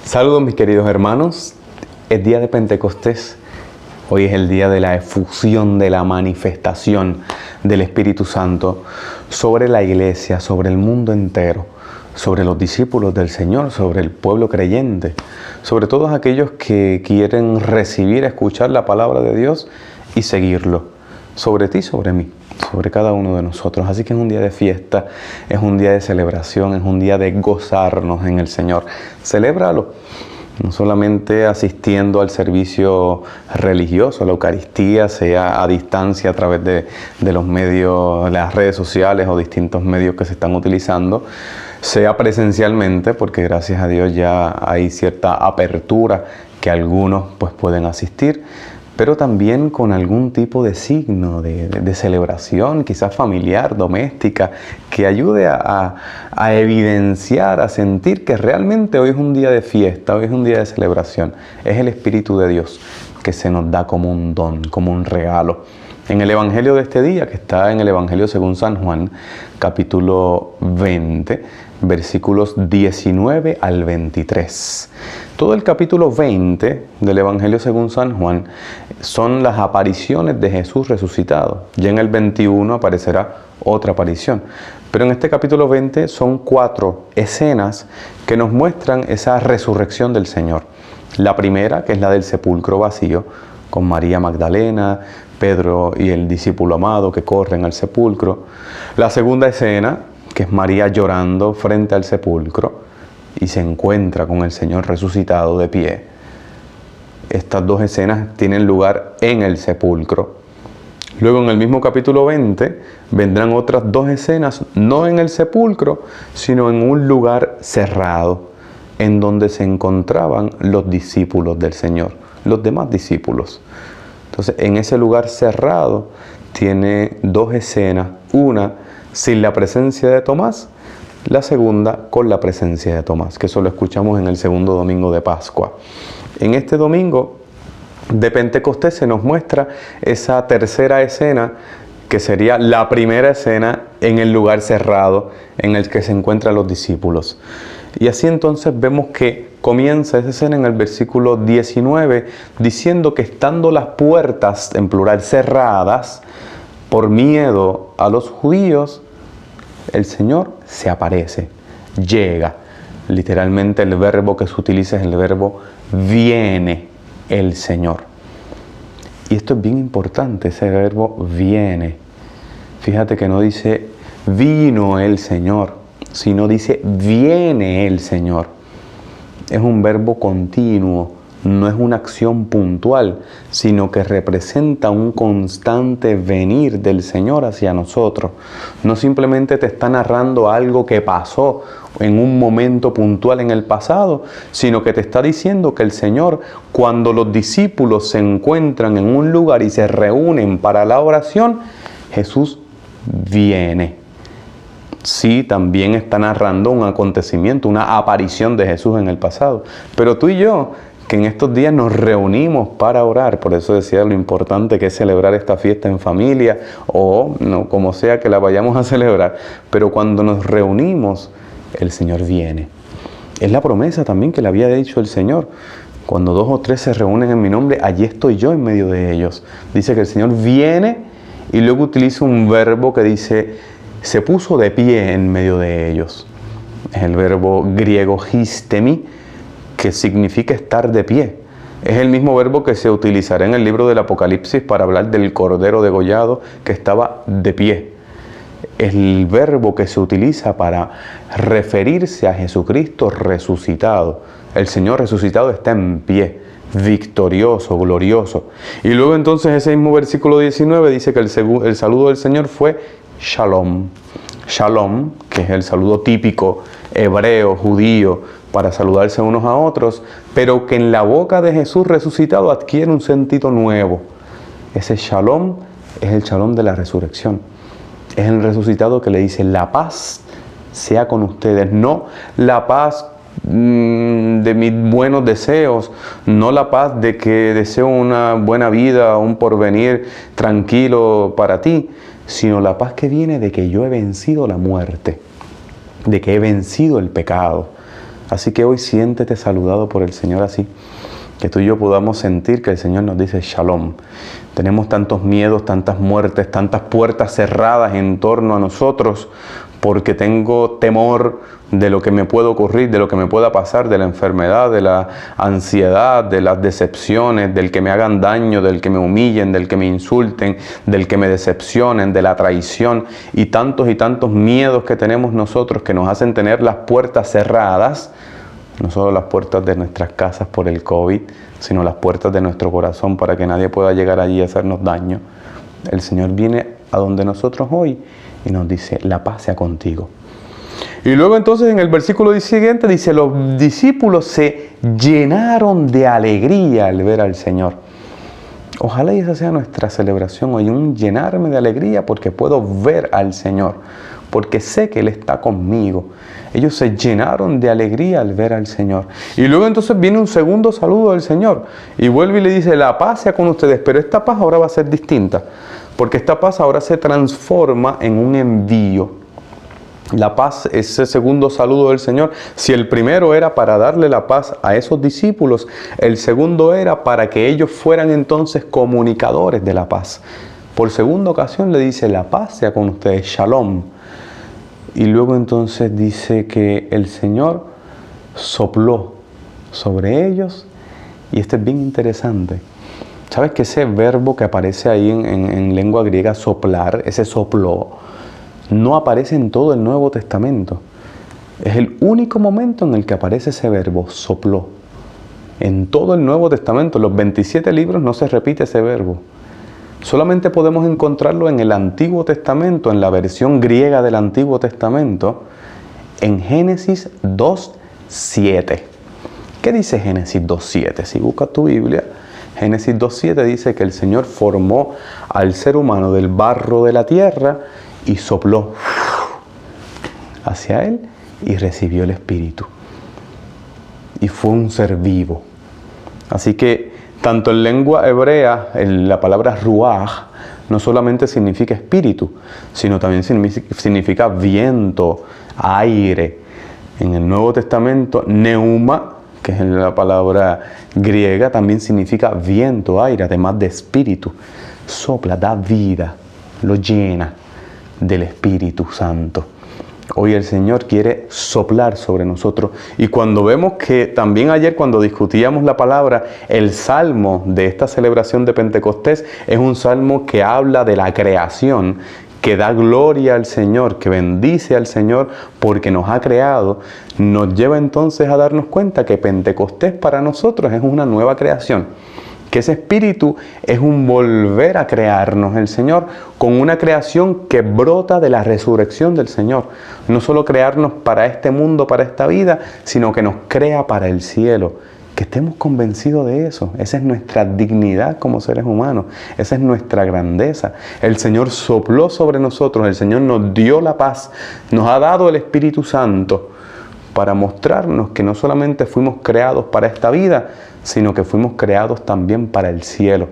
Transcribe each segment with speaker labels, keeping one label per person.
Speaker 1: Saludos mis queridos hermanos, es día de Pentecostés, hoy es el día de la efusión, de la manifestación del Espíritu Santo sobre la iglesia, sobre el mundo entero, sobre los discípulos del Señor, sobre el pueblo creyente, sobre todos aquellos que quieren recibir, escuchar la palabra de Dios y seguirlo, sobre ti, sobre mí, sobre cada uno de nosotros. Así que es un día de fiesta, es un día de celebración, es un día de gozarnos en el Señor. Celébralo, no solamente asistiendo al servicio religioso, a la Eucaristía, sea a distancia a través de los medios, las redes sociales o distintos medios que se están utilizando, sea presencialmente, porque gracias a Dios ya hay cierta apertura que algunos pues pueden asistir, pero también con algún tipo de signo de celebración, quizás familiar, doméstica, que ayude a evidenciar, a sentir que realmente hoy es un día de fiesta, hoy es un día de celebración. Es el Espíritu de Dios que se nos da como un don, como un regalo. En el Evangelio de este día, que está en el Evangelio según San Juan, capítulo 20, versículos 19 al 23. Todo el capítulo 20 del Evangelio según San Juan son las apariciones de Jesús resucitado. Ya en el 21 aparecerá otra aparición. Pero en este capítulo 20 son 4 escenas que nos muestran esa resurrección del Señor. La primera, que es la del sepulcro vacío, con María Magdalena, Pedro y el discípulo amado que corren al sepulcro. La segunda escena, que es María llorando frente al sepulcro y se encuentra con el Señor resucitado de pie. Estas dos escenas tienen lugar en el sepulcro. Luego en el mismo capítulo 20 vendrán otras 2 escenas, no en el sepulcro, sino en un lugar cerrado, en donde se encontraban los discípulos del Señor, los demás discípulos. Entonces, en ese lugar cerrado tiene 2 escenas, una sin la presencia de Tomás, la segunda con la presencia de Tomás, que eso lo escuchamos en el segundo domingo de Pascua. En este domingo de Pentecostés se nos muestra esa tercera escena, que sería la primera escena en el lugar cerrado en el que se encuentran los discípulos. Y así entonces vemos que comienza esa escena en el versículo 19 diciendo que estando las puertas, en plural, cerradas, por miedo a los judíos, el Señor se aparece, llega. Literalmente el verbo que se utiliza es el verbo viene el Señor. Y esto es bien importante, ese verbo viene. Fíjate que no dice vino el Señor, sino dice viene el Señor. Es un verbo continuo, no es una acción puntual, sino que representa un constante venir del Señor hacia nosotros. No simplemente te está narrando algo que pasó en un momento puntual en el pasado, sino que te está diciendo que el Señor, cuando los discípulos se encuentran en un lugar y se reúnen para la oración, Jesús viene. Sí, también está narrando un acontecimiento, una aparición de Jesús en el pasado. Pero tú y yo, que en estos días nos reunimos para orar, por eso decía lo importante que es celebrar esta fiesta en familia o no, como sea que la vayamos a celebrar, pero cuando nos reunimos, el Señor viene. Es la promesa también que le había dicho el Señor. Cuando 2 o 3 se reúnen en mi nombre, allí estoy yo en medio de ellos. Dice que el Señor viene y luego utiliza un verbo que dice se puso de pie en medio de ellos. Es el verbo griego histemi, que significa estar de pie. Es el mismo verbo que se utilizará en el libro del Apocalipsis para hablar del cordero degollado que estaba de pie. Es el verbo que se utiliza para referirse a Jesucristo resucitado. El Señor resucitado está en pie, victorioso, glorioso. Y luego entonces ese mismo versículo 19 dice que el saludo del Señor fue Shalom. Shalom, que es el saludo típico hebreo, judío, para saludarse unos a otros, pero que en la boca de Jesús resucitado adquiere un sentido nuevo. Ese Shalom es el Shalom de la resurrección. Es el resucitado que le dice, la paz sea con ustedes, no la paz de mis buenos deseos, no la paz de que deseo una buena vida, un porvenir tranquilo para ti, sino la paz que viene de que yo he vencido la muerte, de que he vencido el pecado. Así que hoy siéntete saludado por el Señor así, que tú y yo podamos sentir que el Señor nos dice Shalom. Tenemos tantos miedos, tantas muertes, tantas puertas cerradas en torno a nosotros, porque tengo temor de lo que me puede ocurrir, de lo que me pueda pasar, de la enfermedad, de la ansiedad, de las decepciones, del que me hagan daño, del que me humillen, del que me insulten, del que me decepcionen, de la traición y tantos miedos que tenemos nosotros que nos hacen tener las puertas cerradas, no solo las puertas de nuestras casas por el COVID, sino las puertas de nuestro corazón para que nadie pueda llegar allí a hacernos daño. El Señor viene a donde nosotros hoy y nos dice, la paz sea contigo. Y luego entonces en el versículo siguiente dice, los discípulos se llenaron de alegría al ver al Señor. Ojalá y esa sea nuestra celebración hoy, un llenarme de alegría porque puedo ver al Señor, porque sé que Él está conmigo. Ellos se llenaron de alegría al ver al Señor. Y luego entonces viene un segundo saludo del Señor y vuelve y le dice, la paz sea con ustedes, pero esta paz ahora va a ser distinta, porque esta paz ahora se transforma en un envío. La paz, ese segundo saludo del Señor, si el primero era para darle la paz a esos discípulos, el segundo era para que ellos fueran entonces comunicadores de la paz. Por segunda ocasión le dice, la paz sea con ustedes, Shalom. Y luego entonces dice que el Señor sopló sobre ellos, y esto es bien interesante. ¿Sabes que ese verbo que aparece ahí en lengua griega, soplar, ese sopló, no aparece en todo el Nuevo Testamento? Es el único momento en el que aparece ese verbo, sopló. En todo el Nuevo Testamento, en los 27 libros, no se repite ese verbo. Solamente podemos encontrarlo en el Antiguo Testamento, en la versión griega del Antiguo Testamento, en Génesis 2:7. ¿Qué dice Génesis 2:7? Si buscas tu Biblia, Génesis 2:7 dice que el Señor formó al ser humano del barro de la tierra y sopló hacia él y recibió el Espíritu. Y fue un ser vivo. Así que tanto en lengua hebrea, la palabra ruaj no solamente significa espíritu, sino también significa viento, aire. En el Nuevo Testamento, neuma, que es la palabra griega, también significa viento, aire, además de espíritu. Sopla, da vida, lo llena del Espíritu Santo. Hoy el Señor quiere soplar sobre nosotros. Y cuando vemos que también ayer cuando discutíamos la palabra, el salmo de esta celebración de Pentecostés es un salmo que habla de la creación, que da gloria al Señor, que bendice al Señor porque nos ha creado, nos lleva entonces a darnos cuenta que Pentecostés para nosotros es una nueva creación. Que ese espíritu es un volver a crearnos el Señor con una creación que brota de la resurrección del Señor. No solo crearnos para este mundo, para esta vida, sino que nos crea para el cielo. Que estemos convencidos de eso. Esa es nuestra dignidad como seres humanos. Esa es nuestra grandeza. El Señor sopló sobre nosotros, el Señor nos dio la paz, nos ha dado el Espíritu Santo para mostrarnos que no solamente fuimos creados para esta vida, sino que fuimos creados también para el cielo.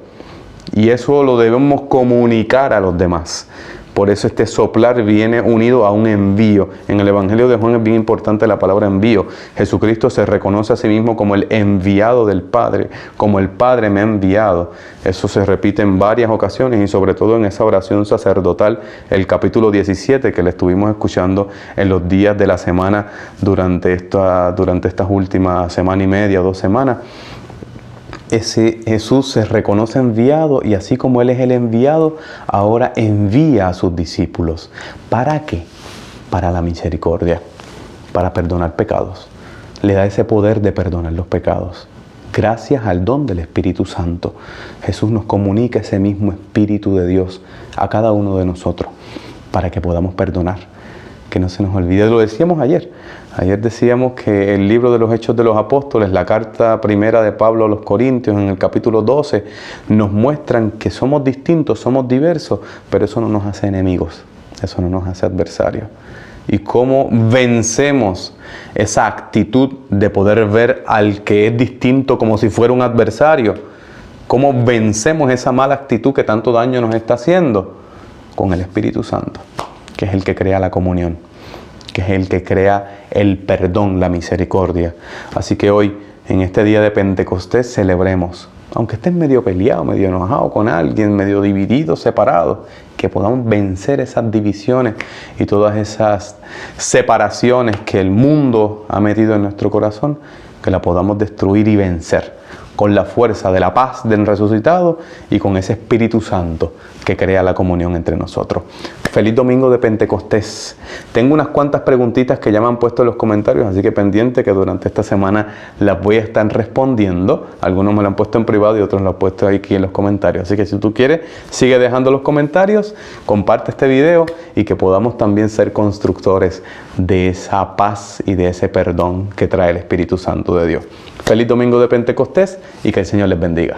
Speaker 1: Y eso lo debemos comunicar a los demás. Por eso este soplar viene unido a un envío. En el Evangelio de Juan es bien importante la palabra envío. Jesucristo se reconoce a sí mismo como el enviado del Padre, como el Padre me ha enviado. Eso se repite en varias ocasiones y sobre todo en esa oración sacerdotal, el capítulo 17 que le estuvimos escuchando en los días de la semana durante estas últimas semana y media, 2 semanas. Ese Jesús se reconoce enviado y así como Él es el enviado, ahora envía a sus discípulos. ¿Para qué? Para la misericordia, para perdonar pecados. Le da ese poder de perdonar los pecados. Gracias al don del Espíritu Santo, Jesús nos comunica ese mismo Espíritu de Dios a cada uno de nosotros para que podamos perdonar. Que no se nos olvide, lo decíamos ayer. Ayer decíamos que el libro de los Hechos de los Apóstoles, la carta primera de Pablo a los Corintios en el capítulo 12, nos muestran que somos distintos, somos diversos, pero eso no nos hace enemigos, eso no nos hace adversarios. Y cómo vencemos esa actitud de poder ver al que es distinto como si fuera un adversario. Cómo vencemos esa mala actitud que tanto daño nos está haciendo con el Espíritu Santo, que es el que crea la comunión. que es el que crea el perdón, la misericordia. Así que hoy, en este día de Pentecostés, celebremos, aunque estés medio peleado, medio enojado con alguien, medio dividido, separado, que podamos vencer esas divisiones y todas esas separaciones que el mundo ha metido en nuestro corazón, que la podamos destruir y vencer con la fuerza de la paz del resucitado y con ese Espíritu Santo que crea la comunión entre nosotros. Feliz domingo de Pentecostés. Tengo unas cuantas preguntitas que ya me han puesto en los comentarios, así que pendiente que durante esta semana las voy a estar respondiendo. Algunos me lo han puesto en privado y otros lo han puesto aquí en los comentarios. Así que si tú quieres, sigue dejando los comentarios, comparte este video y que podamos también ser constructores de esa paz y de ese perdón que trae el Espíritu Santo de Dios. Feliz domingo de Pentecostés y que el Señor les bendiga.